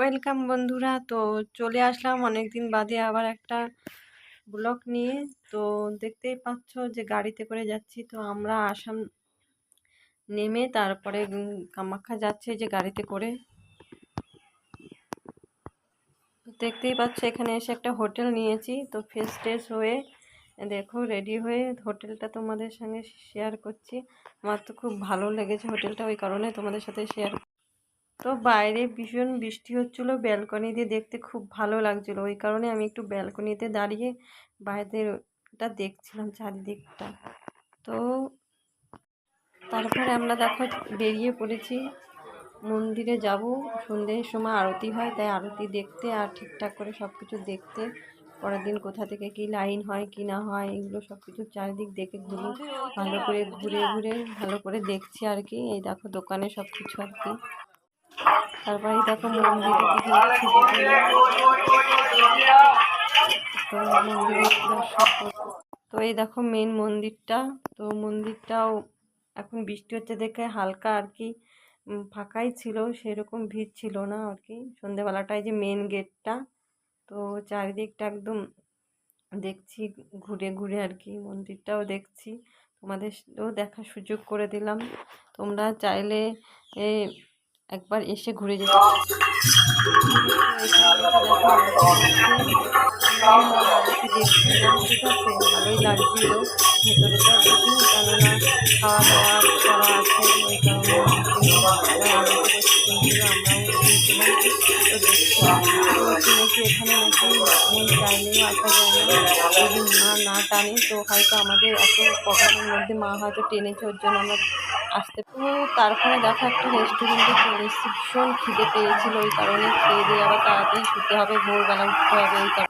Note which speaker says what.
Speaker 1: Welcome বন্ধুরা। তো চলে আসলাম অনেকদিন বাদে আবার একটা ব্লগ নিয়ে। তো দেখতেই পাচ্ছ যে গাড়িতে করে যাচ্ছি। তো আমরা আসাম নেমে তারপরে কামাখ্যা যাচ্ছে যে গাড়িতে করে। দেখতেই পাচ্ছ এখানে এসে একটা হোটেল নিয়েছি। তো ফ্রেশ ট্রেশ হয়ে দেখো রেডি হয়ে হোটেলটা তোমাদের সঙ্গে শেয়ার করছি। আমার তো খুব ভালো লেগেছে হোটেলটা, ওই কারণে তোমাদের সাথে শেয়ার। তো বাইরে ভীষণ বৃষ্টি হচ্ছিলো, ব্যালকনি দিয়ে দেখতে খুব ভালো লাগছিলো, ওই কারণে আমি একটু ব্যালকনিতে দাঁড়িয়ে বাইরেটা দেখছিলাম চারিদিকটা। তো তারপরে আমরা দেখো বেরিয়ে পড়েছি, মন্দিরে যাব। সন্ধ্যের সময় আরতি হয়, তাই আরতি দেখতে আর ঠিকঠাক করে সব কিছু দেখতে। পরের দিন কোথা থেকে কি লাইন হয় কি না হয় এগুলো সব কিছু চারিদিক দেখে ভালো করে ঘুরে ঘুরে ভালো করে দেখছি আর কি। এই দেখো দোকানে সব কিছু আর কি। তারপরে দেখো মন্দিরের দিকে তো মন্দিরে দর্শন। তো এই দেখো মেন মন্দিরটা। তো মন্দিরটাও এখন বৃষ্টি হচ্ছে দেখে হালকা আর কি ফাঁকাই ছিল, সেরকম ভিড় ছিল না আর কি। সন্ধেবেলাটায় যে মেন গেটটা, তো চারিদিকটা একদম দেখছি ঘুরে ঘুরে আর কি, মন্দিরটাও দেখছি, তোমাদেরও দেখার সুযোগ করে দিলাম। তোমরা চাইলে একবার এসে ঘুরে যেতে। আরতি দেখছিলাম, ঠিক আছে, ভালোই লাগছিল। ভেতরে তো দেখিনি, কেননা খাওয়া দাওয়া করা আছে, ওই কারণে সবাই আরতি শুনছিল, আমরাও শুনছিলাম। তো দেখছিলাম শুনেছি এখানে নাকি মন চাইলেও আসা যায় না, যদি মা না টানে। তো হয়তো আমাদের এত প্রবলেমের মধ্যে মা হয়তো টেনেছে, ওর জন্য আমরা আসতে। তো তারপরে দেখো একটা রেস্টুরেন্টে চলে এসেছি, ভীষণ খিদে পেয়েছিল, ওই কারণে খেয়ে দিয়ে আবার তাড়াতাড়ি শুতে হবে, ভোরবেলা উঠতে হবে, ওই কারণে।